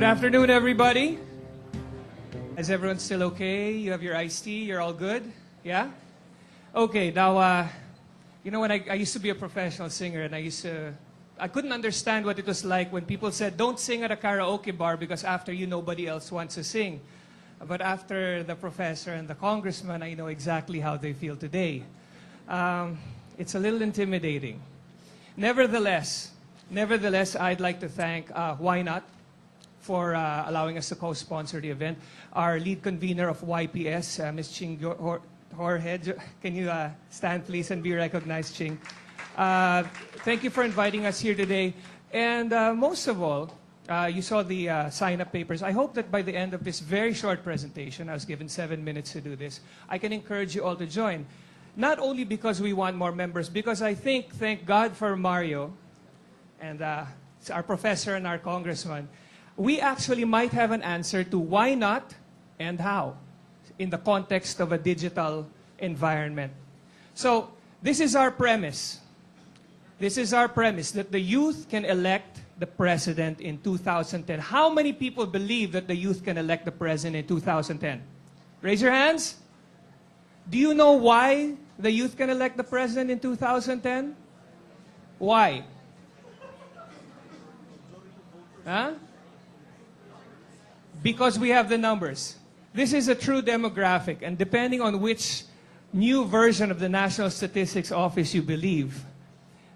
afternoon, everybody. Is everyone still okay? You have your iced tea? You're all good? Yeah? Okay, now, you know, when I used to be a professional singer, and I couldn't understand what it was like when people said, don't sing at a karaoke bar because after you, nobody else wants to sing. But after the professor and the congressman, I know exactly how they feel today. It's a little intimidating. Nevertheless, I'd like to thank Why Not for allowing us to co-sponsor the event. Our lead convener of YPS, Ms. Ching Jorge, can you stand please and be recognized, Ching? Thank you for inviting us here today. And most of all, you saw the sign-up papers. I hope that by the end of this very short presentation, I was given 7 minutes to do this, I can encourage you all to join. Not only because we want more members, because I think, thank God for Mario and our professor and our congressman, we actually might have an answer to why not and how in the context of a digital environment. So this is our premise. This is our premise, that the youth can elect the president in 2010. How many people believe that the youth can elect the president in 2010? Raise your hands. Do you know why the youth can elect the president in 2010? Why? Huh? Because we have the numbers. This is a true demographic, and depending on which new version of the National Statistics Office you believe,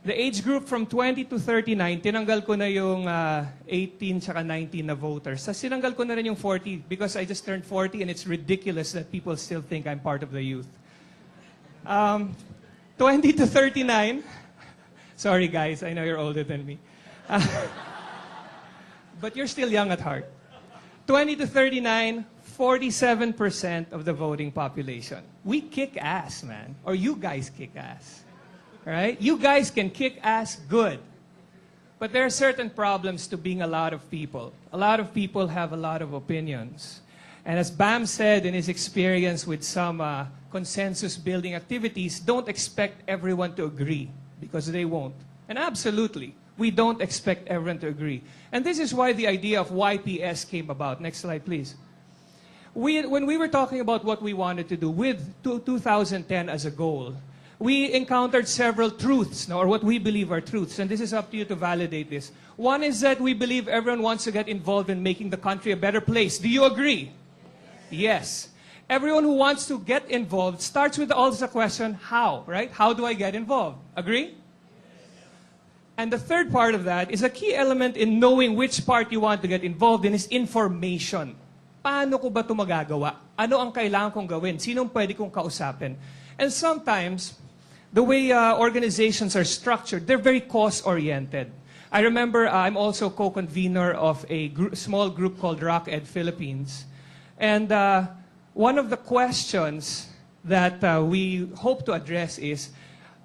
the age group from 20 to 39, tinanggal ko na yung 18 tsaka 19 na voters. Sa sinanggal ko na rin yung 40 because I just turned 40 and it's ridiculous that people still think I'm part of the youth. 20 to 39, sorry guys, I know you're older than me. But you're still young at heart. 20 to 39, 47% of the voting population. We kick ass, man. Or you guys kick ass. All right? You guys can kick ass good. But there are certain problems to being a lot of people. A lot of people have a lot of opinions. And as Bam said in his experience with some consensus-building activities, don't expect everyone to agree, because they won't. And absolutely, we don't expect everyone to agree. And this is why the idea of YPS came about. Next slide, please. When we were talking about what we wanted to do with 2010 as a goal, we encountered several truths, or what we believe are truths, and this is up to you to validate this. One is that we believe everyone wants to get involved in making the country a better place. Do you agree? Yes. Everyone who wants to get involved starts with also the question, how, right? How do I get involved? Agree? And the third part of that is a key element in knowing which part you want to get involved in is information. Paano ko ba ito magagawa? Ano ang kailangan kong gawin? Sinong pwede kong kausapin? And sometimes, the way organizations are structured, they're very cause-oriented. I remember I'm also co-convener of a small group called Rock Ed Philippines. And one of the questions that we hope to address is,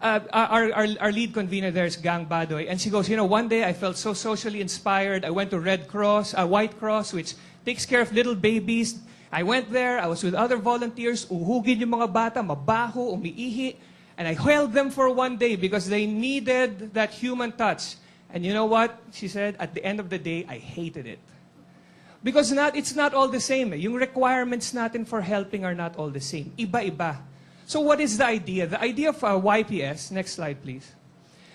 our lead convener there is Gang Badoy, and she goes, you know, one day I felt so socially inspired. I went to White Cross, which takes care of little babies. I went there, I was with other volunteers, uhugin yung mga bata, mabaho, umiihi, and I held them for one day because they needed that human touch. And you know what? She said, at the end of the day, I hated it. Because it's not all the same. Yung requirements natin for helping are not all the same. Iba-iba. So what is the idea? The idea of YPS, next slide please.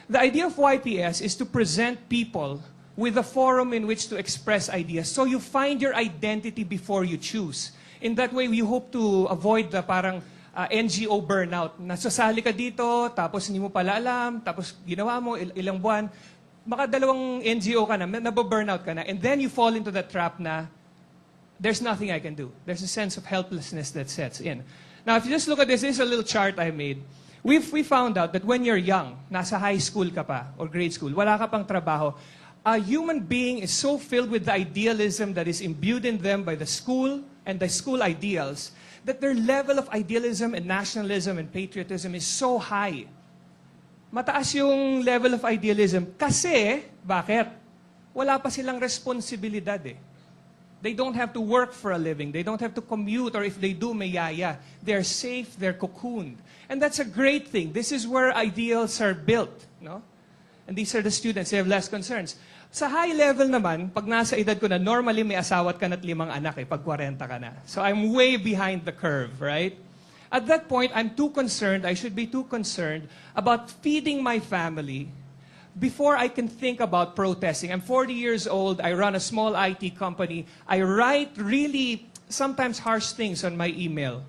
The idea of YPS is to present people with a forum in which to express ideas. So you find your identity before you choose. In that way, we hope to avoid the parang NGO burnout. Nasasali ka dito, tapos hindi mo pala alam, tapos ginawa mo ilang buwan, makadalawang NGO ka na, nababurnout ka na, and then you fall into the trap na there's nothing I can do. There's a sense of helplessness that sets in. Now, if you just look at this is a little chart I made. We found out that when you're young, nasa high school ka pa, or grade school, wala ka pang trabaho, a human being is so filled with the idealism that is imbued in them by the school and the school ideals that their level of idealism and nationalism and patriotism is so high. Mataas yung level of idealism kasi, bakit? Wala pa silang responsibilidad eh. They don't have to work for a living. They don't have to commute, or if they do, may yaya. They're safe, they're cocooned. And that's a great thing. This is where ideals are built, no? And these are the students, they have less concerns. Sa high level naman, pag nasa edad ko na, normally may asawa ka na't 5 anak pag 40 ka na. So I'm way behind the curve, right? At that point, I'm too concerned, I should be too concerned about feeding my family before I can think about protesting. I'm 40 years old, I run a small IT company, I write really sometimes harsh things on my email.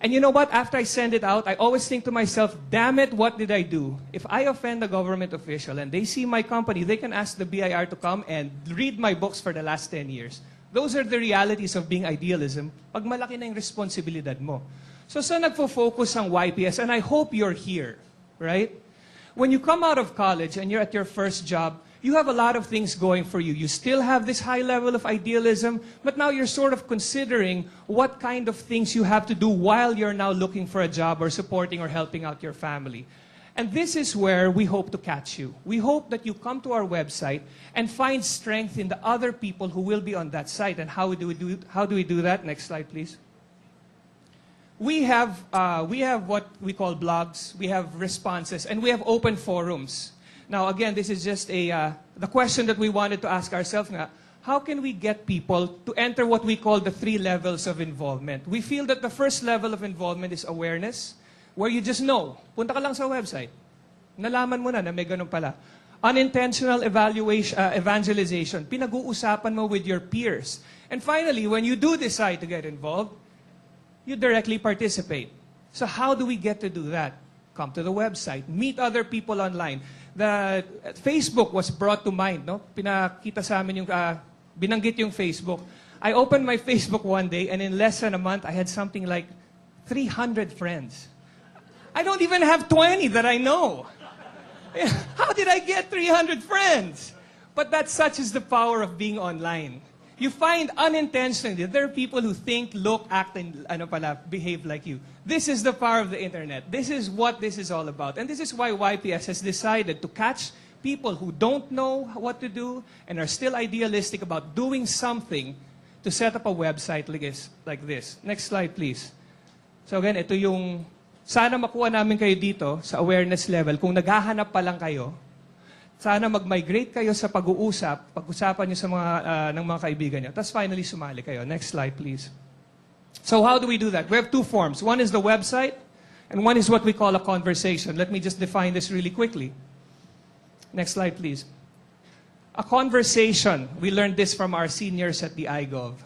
And you know what? After I send it out, I always think to myself, damn it, what did I do? If I offend a government official and they see my company, they can ask the BIR to come and read my books for the last 10 years. Those are the realities of being idealism pag malaki na yung responsibilidad mo. So nagfo-focus ang YPS, and I hope you're here, right? When you come out of college and you're at your first job, you have a lot of things going for you. You still have this high level of idealism, but now you're sort of considering what kind of things you have to do while you're now looking for a job or supporting or helping out your family. And this is where we hope to catch you. We hope that you come to our website and find strength in the other people who will be on that site. And how do we do that? Next slide, please. We have what we call blogs, we have responses, and we have open forums. Now, again, this is just the question that we wanted to ask ourselves nga, how can we get people to enter what we call the 3 levels of involvement? We feel that the first level of involvement is awareness, where you just know. Punta ka lang sa website. Nalaman mo na may ganun pala. Unintentional evangelization. Pinag-uusapan mo with your peers. And finally, when you do decide to get involved, you directly participate. So how do we get to do that? Come to the website, meet other people online. The Facebook was brought to mind, no? Pinakita sa amin yung binanggit yung Facebook. I opened my Facebook one day, and in less than a month, I had something like 300 friends. I don't even have 20 that I know. How did I get 300 friends? But that's such is the power of being online. You find unintentionally that there are people who think, look, act, and behave like you. This is the power of the internet. This is what this is all about. And this is why YPS has decided to catch people who don't know what to do and are still idealistic about doing something to set up a website like this. Next slide, please. So again, ito yung, sana makuha namin kayo dito sa awareness level. Kung naghahanap pa lang kayo, sana mag-migrate kayo sa pag-usapan nyo sa ng mga kaibigan nyo. Tapos finally, sumali kayo. Next slide, please. So how do we do that? We have 2 forms. One is the website, and one is what we call a conversation. Let me just define this really quickly. Next slide, please. A conversation, we learned this from our seniors at the iGov.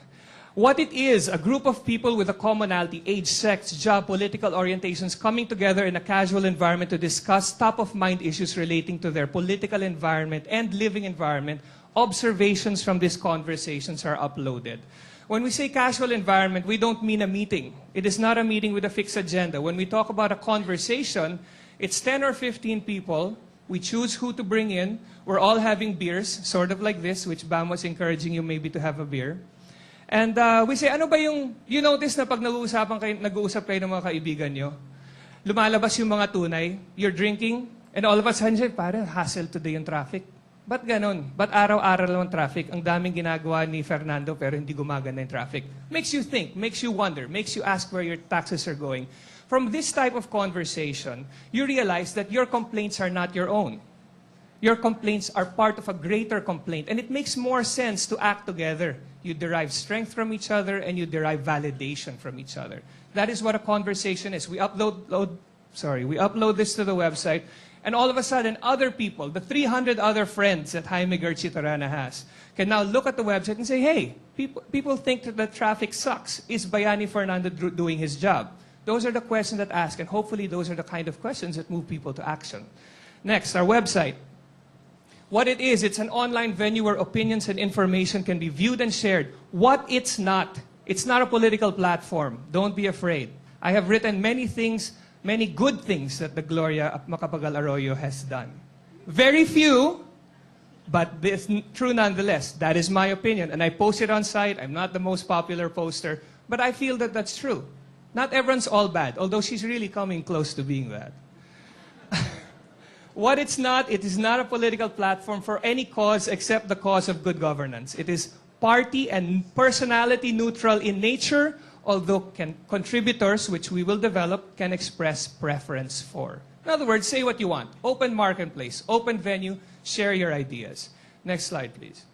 What it is, a group of people with a commonality, age, sex, job, political orientations coming together in a casual environment to discuss top-of-mind issues relating to their political environment and living environment. Observations from these conversations are uploaded. When we say casual environment, we don't mean a meeting. It is not a meeting with a fixed agenda. When we talk about a conversation, it's 10 or 15 people. We choose who to bring in. We're all having beers, sort of like this, which Bam was encouraging you maybe to have a beer. And we say, ano ba yung, you notice na pag nag-uusap kayo ng mga kaibigan nyo, lumalabas yung mga tunay, you're drinking, and all of a sudden, parang hassle today yung traffic. Ba't ganon? Ba't araw-araw lang ang traffic? Ang daming ginagawa ni Fernando pero hindi gumagana yung traffic. Makes you think, makes you wonder, makes you ask where your taxes are going. From this type of conversation, you realize that your complaints are not your own. Your complaints are part of a greater complaint, and it makes more sense to act together. You derive strength from each other, and you derive validation from each other. That is what a conversation is. We upload this to the website, and all of a sudden, other people, the 300 other friends that Jaime Garchitorena has, can now look at the website and say, hey, people think that the traffic sucks. Is Bayani Fernando doing his job? Those are the questions that ask, and hopefully those are the kind of questions that move people to action. Next, our website. What it is, it's an online venue where opinions and information can be viewed and shared. What it's not a political platform. Don't be afraid. I have written many things, many good things that the Gloria Macapagal Arroyo has done. Very few, but it's true nonetheless. That is my opinion. And I post it on site. I'm not the most popular poster, but I feel that that's true. Not everyone's all bad, although she's really coming close to being that. What it's not, it is not a political platform for any cause except the cause of good governance. It is party and personality neutral in nature, although contributors, which we will develop, can express preference for. In other words, say what you want. Open marketplace, open venue, share your ideas. Next slide, please.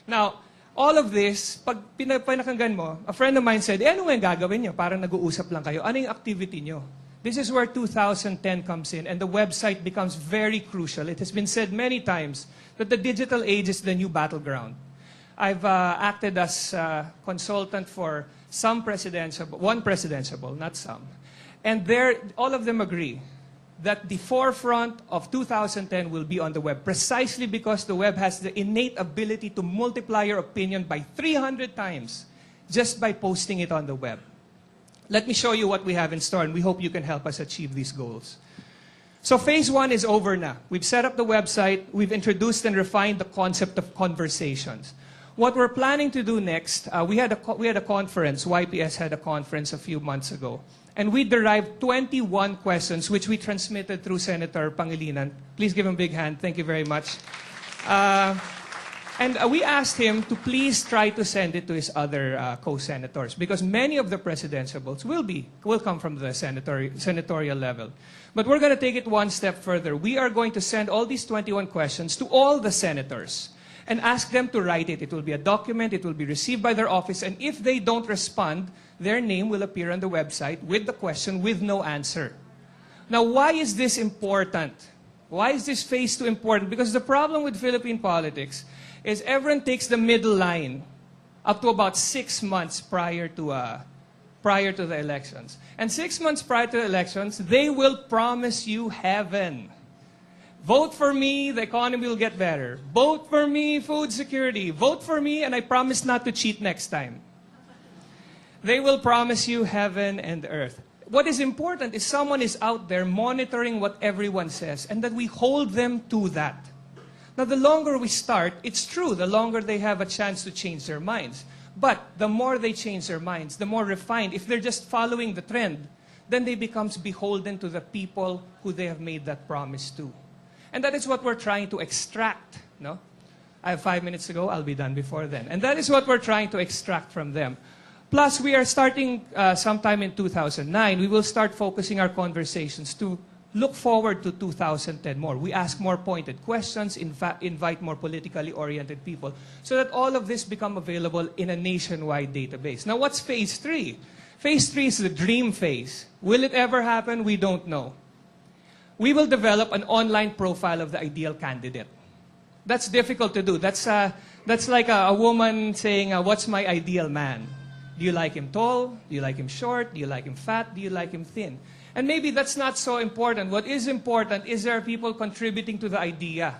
Now, all of this, pag pinakinggan mo, a friend of mine said, ano yung gagawin nyo? Parang nag-uusap lang kayo. Ano yung activity nyo? This is where 2010 comes in, and the website becomes very crucial. It has been said many times that the digital age is the new battleground. I've acted as consultant for one presidential, not some. And all of them agree that the forefront of 2010 will be on the web, precisely because the web has the innate ability to multiply your opinion by 300 times just by posting it on the web. Let me show you what we have in store, and we hope you can help us achieve these goals. So phase one is over now. We've set up the website. We've introduced and refined the concept of conversations. What we're planning to do next, we had a conference, YPS had a conference a few months ago. And we derived 21 questions, which we transmitted through Senator Pangilinan. Please give him a big hand. Thank you very much. And we asked him to please try to send it to his other co-senators, because many of the presidentiables will come from the senatorial level. But we're going to take it one step further. We are going to send all these 21 questions to all the senators and ask them to write it. It will be a document. It will be received by their office. And if they don't respond, their name will appear on the website with the question with no answer. Now, why is this important? Why is this phase two important? Because the problem with Philippine politics is everyone takes the middle line up to about 6 months prior to the elections. And 6 months prior to the elections, they will promise you heaven. Vote for me, the economy will get better. Vote for me, food security. Vote for me, and I promise not to cheat next time. They will promise you heaven and earth. What is important is someone is out there monitoring what everyone says, and that we hold them to that. Now, the longer we start, it's true, the longer they have a chance to change their minds. But the more they change their minds, the more refined. If they're just following the trend, then they become beholden to the people who they have made that promise to. And that is what we're trying to extract. No? I have 5 minutes to go. I'll be done before then. And that is what we're trying to extract from them. Plus, we are starting sometime in 2009. We will start focusing our conversations to look forward to 2010 more. We ask more pointed questions, invite more politically oriented people, so that all of this become available in a nationwide database. Now, what's phase three? Phase three is the dream phase. Will it ever happen? We don't know. We will develop an online profile of the ideal candidate. That's difficult to do. That's like a woman saying, what's my ideal man? Do you like him tall? Do you like him short? Do you like him fat? Do you like him thin? And maybe that's not so important. What is important is there are people contributing to the idea.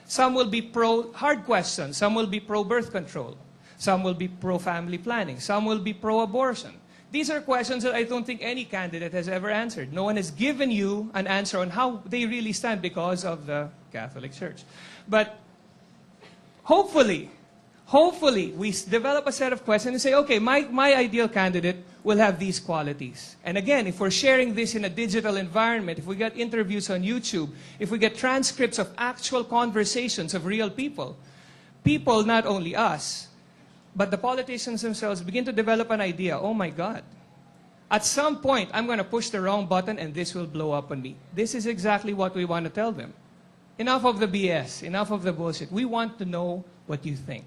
Some will be pro-hard questions. Some will be pro-birth control. Some will be pro-family planning. Some will be pro-abortion. These are questions that I don't think any candidate has ever answered. No one has given you an answer on how they really stand because of the Catholic Church. But hopefully, we develop a set of questions and say, okay, my ideal candidate will have these qualities. And again, if we're sharing this in a digital environment, if we get interviews on YouTube, if we get transcripts of actual conversations of real people, not only us, but the politicians themselves begin to develop an idea, oh my God, at some point, I'm going to push the wrong button and this will blow up on me. This is exactly what we want to tell them. Enough of the BS, enough of the bullshit. We want to know what you think.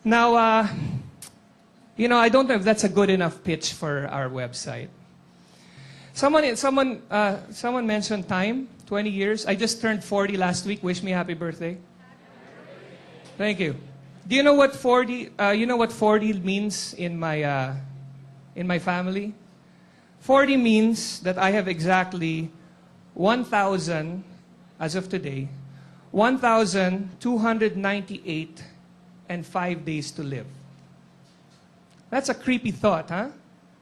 Now, I don't know if that's a good enough pitch for our website. Someone mentioned time, 20 years. I just turned 40 last week. Wish me happy birthday. Thank you. Do you know what 40? You know what 40 means in my family? 40 means that I have exactly 1,000, as of today, 1,298 and 5 days to live. That's a creepy thought, huh?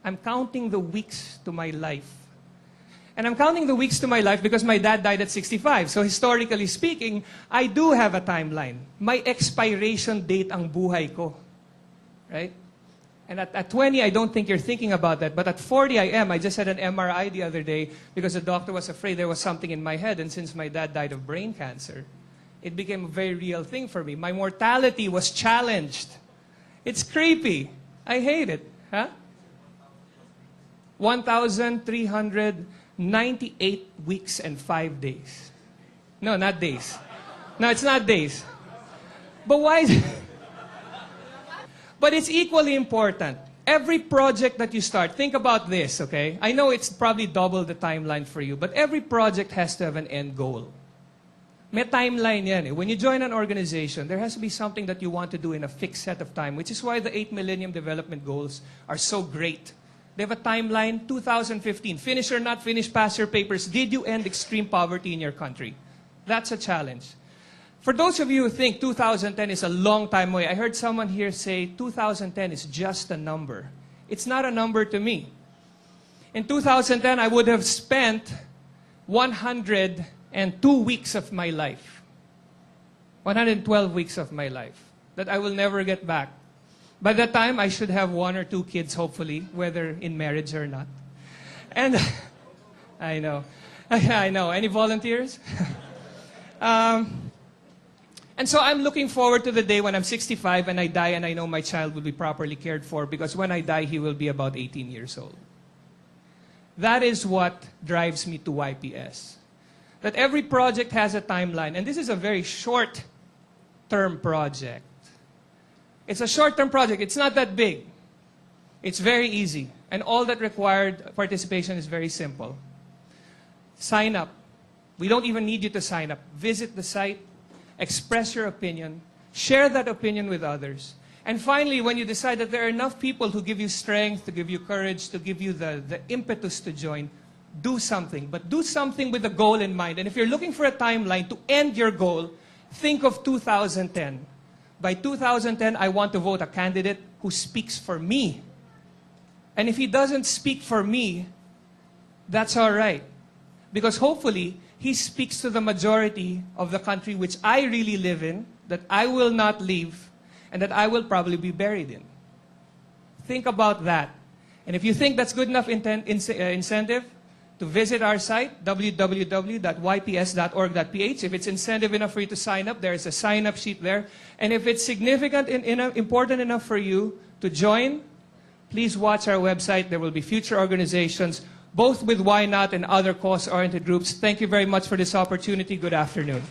I'm counting the weeks to my life. And I'm counting the weeks to my life because my dad died at 65. So historically speaking, I do have a timeline. My expiration date ang buhay ko. Right? And at 20, I don't think you're thinking about that. But at 40, I am. I just had an MRI the other day because the doctor was afraid there was something in my head. And since my dad died of brain cancer, it became a very real thing for me. My mortality was challenged. It's creepy. I hate it. Huh? 1,300 98 weeks and 5 days. No, not days. No, it's not days. But why is it? But it's equally important. Every project that you start, think about this, okay? I know it's probably double the timeline for you, but every project has to have an end goal. May timeline yan eh. When you join an organization, there has to be something that you want to do in a fixed set of time, which is why the 8 Millennium Development Goals are so great. They have a timeline, 2015. Finish or not finish, pass your papers. Did you end extreme poverty in your country? That's a challenge. For those of you who think 2010 is a long time away, I heard someone here say 2010 is just a number. It's not a number to me. In 2010, I would have spent 102 weeks of my life. 112 weeks of my life that I will never get back. By that time, I should have 1 or 2 kids, hopefully, whether in marriage or not. And I know. I know. Any volunteers? And so I'm looking forward to the day when I'm 65 and I die and I know my child will be properly cared for, because when I die, he will be about 18 years old. That is what drives me to YPS. That every project has a timeline. And this is a very short-term project. It's a short-term project. It's not that big. It's very easy. And all that required participation is very simple. Sign up. We don't even need you to sign up. Visit the site. Express your opinion. Share that opinion with others. And finally, when you decide that there are enough people who give you strength, to give you courage, to give you the impetus to join, do something. But do something with a goal in mind. And if you're looking for a timeline to end your goal, think of 2010. By 2010, I want to vote a candidate who speaks for me. And if he doesn't speak for me, that's all right. Because hopefully, he speaks to the majority of the country which I really live in, that I will not leave, and that I will probably be buried in. Think about that. And if you think that's good enough incentive to visit our site, www.yps.org.ph. If it's incentive enough for you to sign up, there's a sign-up sheet there. And if it's significant and important enough for you to join, please watch our website. There will be future organizations, both with Why Not and other cause-oriented groups. Thank you very much for this opportunity. Good afternoon.